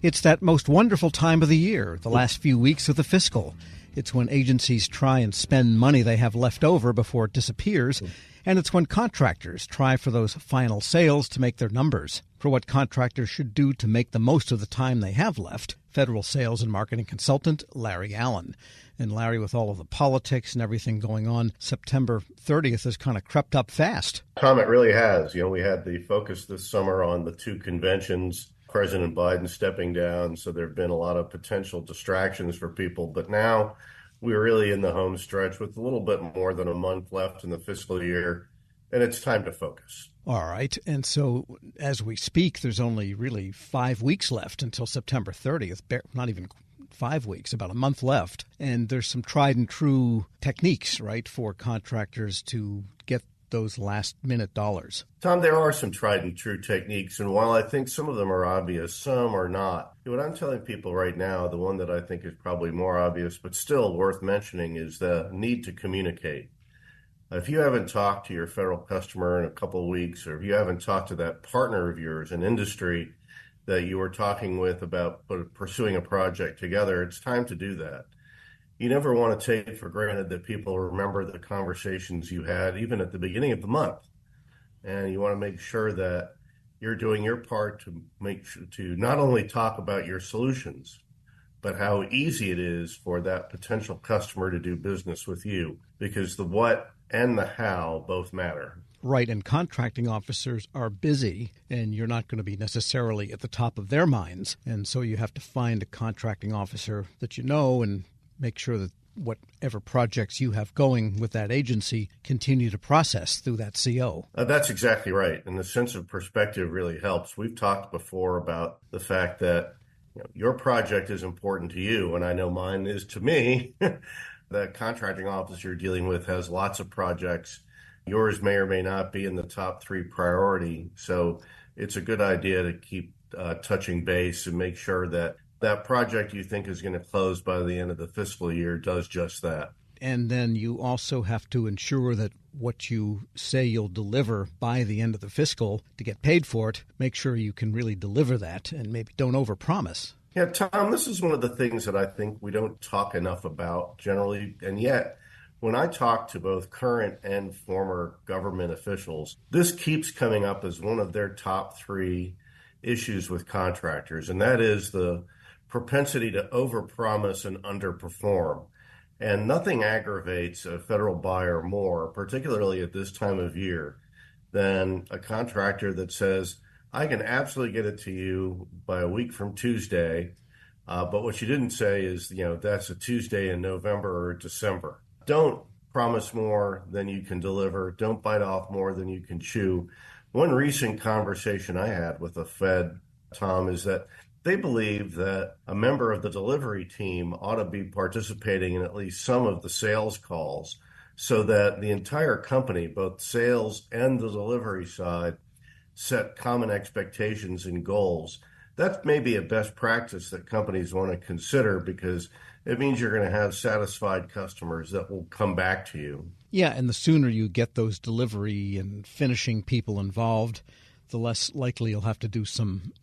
It's that most wonderful time of the year, the last few weeks of the fiscal. It's when agencies try and spend money they have left over before it disappears, and it's when contractors try for those final sales to make their numbers. For what contractors should do to make the most of the time they have left, federal sales and marketing consultant Larry Allen. And Larry, with all of the politics and everything going on, September 30th has kind of crept up fast. Tom, it really has. We had the focus this summer on the two conventions, President Biden stepping down, so there have been a lot of potential distractions for people. But now we're really in the home stretch with a little bit more than a month left in the fiscal year, and it's time to focus. All right. And so as we speak, there's only really 5 weeks left until September 30th, not even 5 weeks, about a month left. And there's some tried and true techniques, right, for contractors to get those last-minute dollars. Tom, there are some tried and true techniques, and while I think some of them are obvious, some are not. What I'm telling people right now, the one that I think is probably more obvious but still worth mentioning, is the need to communicate. If you haven't talked to your federal customer in a couple of weeks, or if you haven't talked to that partner of yours in industry that you were talking with about pursuing a project together, it's time to do that. You never want to take for granted that people remember the conversations you had, even at the beginning of the month. And you want to make sure that you're doing your part to make sure to not only talk about your solutions, but how easy it is for that potential customer to do business with you, because the what and the how both matter. Right, and contracting officers are busy, and you're not going to be necessarily at the top of their minds. And so you have to find a contracting officer that you know and make sure that whatever projects you have going with that agency continue to process through that CO. That's exactly right. And the sense of perspective really helps. We've talked before about the fact that your project is important to you, and I know mine is to me. The contracting office you're dealing with has lots of projects. Yours may or may not be in the top 3 priority. So it's a good idea to keep touching base and make sure that that project you think is going to close by the end of the fiscal year does just that. And then you also have to ensure that what you say you'll deliver by the end of the fiscal to get paid for it, make sure you can really deliver that and maybe don't overpromise. Yeah, Tom, this is one of the things that I think we don't talk enough about generally. And yet, when I talk to both current and former government officials, this keeps coming up as one of their top 3 issues with contractors, and that is the propensity to overpromise and underperform. And nothing aggravates a federal buyer more, particularly at this time of year, than a contractor that says, I can absolutely get it to you by a week from Tuesday, but what you didn't say is, that's a Tuesday in November or December. Don't promise more than you can deliver. Don't bite off more than you can chew. One recent conversation I had with a Fed, Tom, is that they believe that a member of the delivery team ought to be participating in at least some of the sales calls so that the entire company, both sales and the delivery side, set common expectations and goals. That may be a best practice that companies want to consider, because it means you're going to have satisfied customers that will come back to you. Yeah, and the sooner you get those delivery and finishing people involved, the less likely you'll have to do some,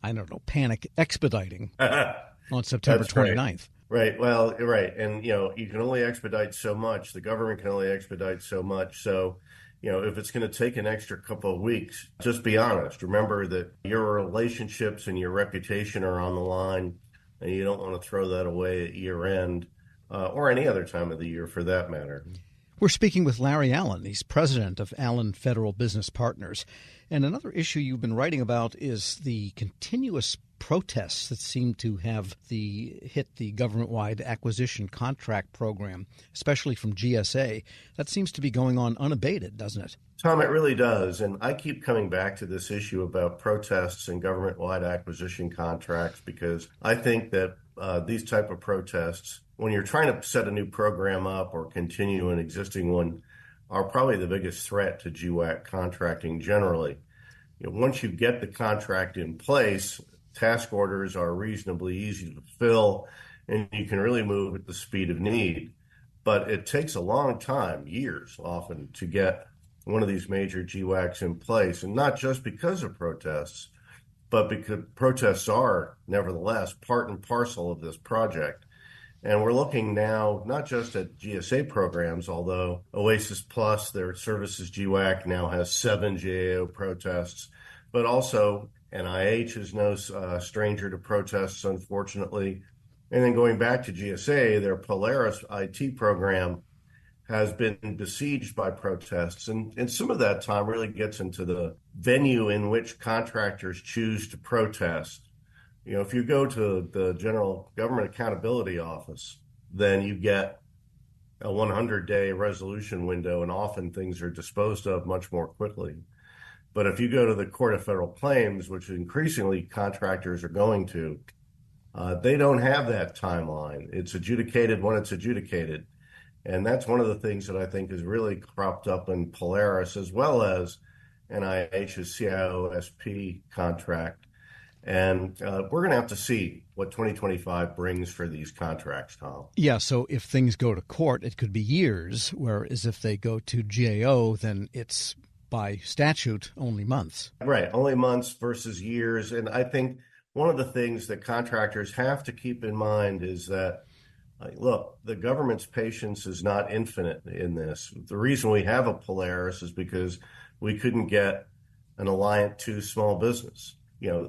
panic expediting on September 29th. Right. Well, right. And, you can only expedite so much. The government can only expedite so much. So, if it's going to take an extra couple of weeks, just be honest. Remember that your relationships and your reputation are on the line, and you don't want to throw that away at year end or any other time of the year for that matter. We're speaking with Larry Allen. He's president of Allen Federal Business Partners. And another issue you've been writing about is the continuous protests that seem to have hit the government-wide acquisition contract program, especially from GSA. That seems to be going on unabated, doesn't it? Tom, it really does. And I keep coming back to this issue about protests and government-wide acquisition contracts, because I think that these type of protests, when you're trying to set a new program up or continue an existing one, are probably the biggest threat to GWAC contracting generally. Once you get the contract in place, task orders are reasonably easy to fulfill, and you can really move at the speed of need. But it takes a long time, years often, to get one of these major GWACs in place, and not just because of protests, but because protests are nevertheless part and parcel of this project. And we're looking now not just at GSA programs, although Oasis Plus, their services GWAC, now has 7 GAO protests, but also NIH is no stranger to protests, unfortunately. And then going back to GSA, their Polaris IT program has been besieged by protests. And some of that time really gets into the venue in which contractors choose to protest. If you go to the General Government Accountability Office, then you get a 100-day resolution window, and often things are disposed of much more quickly. But if you go to the Court of Federal Claims, which increasingly contractors are going to, they don't have that timeline. It's adjudicated when it's adjudicated. And that's one of the things that I think is really cropped up in Polaris, as well as NIH's CIO-SP contract. And we're going to have to see what 2025 brings for these contracts, Tom. Yeah, so if things go to court, it could be years, whereas if they go to GAO, then it's by statute only months. Right, only months versus years. And I think one of the things that contractors have to keep in mind is that, look, the government's patience is not infinite in this. The reason we have a Polaris is because we couldn't get an Alliant 2 small business.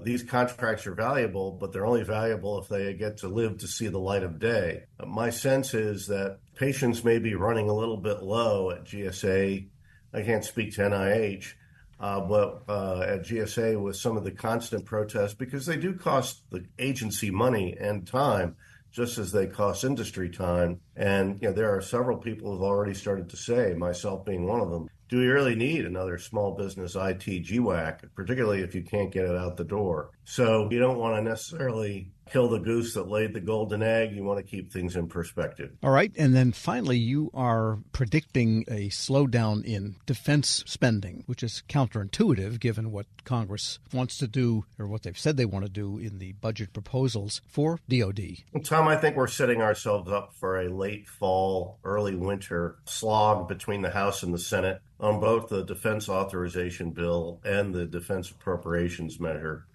These contracts are valuable, but they're only valuable if they get to live to see the light of day. My sense is that patience may be running a little bit low at GSA. I can't speak to NIH, but at GSA with some of the constant protests, because they do cost the agency money and time, just as they cost industry time. And there are several people who've already started to say, myself being one of them, do we really need another small business IT GWAC, particularly if you can't get it out the door? So you don't want to necessarily kill the goose that laid the golden egg. You want to keep things in perspective. All right. And then finally, you are predicting a slowdown in defense spending, which is counterintuitive given what Congress wants to do, or what they've said they want to do in the budget proposals for DOD. Well, Tom, I think we're setting ourselves up for a late fall, early winter slog between the House and the Senate on both the defense authorization bill and the defense appropriations measure.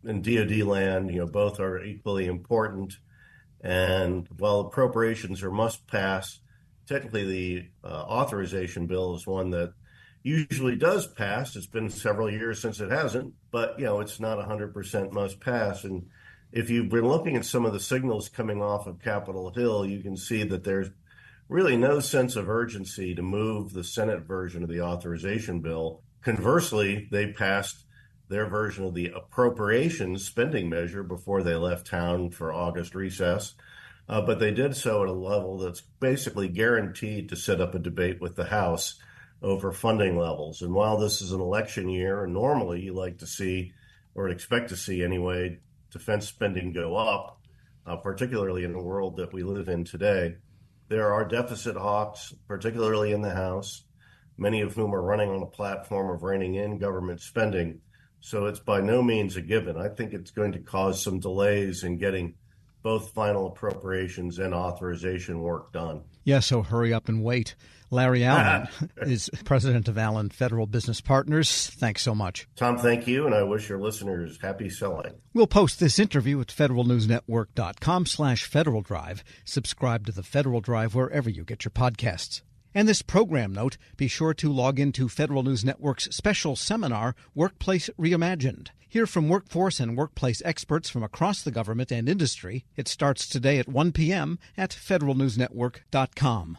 In DOD land, both are equally important. And while appropriations are must pass, technically the authorization bill is one that usually does pass. It's been several years since it hasn't, but it's not 100% must pass. And if you've been looking at some of the signals coming off of Capitol Hill, you can see that there's really no sense of urgency to move the Senate version of the authorization bill. Conversely, they passed their version of the appropriations spending measure before they left town for August recess. But they did so at a level that's basically guaranteed to set up a debate with the House over funding levels. And while this is an election year, and normally you like to see, or expect to see anyway, defense spending go up, particularly in the world that we live in today, there are deficit hawks, particularly in the House, many of whom are running on a platform of reining in government spending. So it's by no means a given. I think it's going to cause some delays in getting both final appropriations and authorization work done. Yeah, so hurry up and wait. Larry Allen is president of Allen Federal Business Partners. Thanks so much. Tom, thank you, and I wish your listeners happy selling. We'll post this interview at federalnewsnetwork.com/Federal Drive. Subscribe to the Federal Drive wherever you get your podcasts. And this program note, be sure to log into Federal News Network's special seminar, Workplace Reimagined. Hear from workforce and workplace experts from across the government and industry. It starts today at 1 p.m. at federalnewsnetwork.com.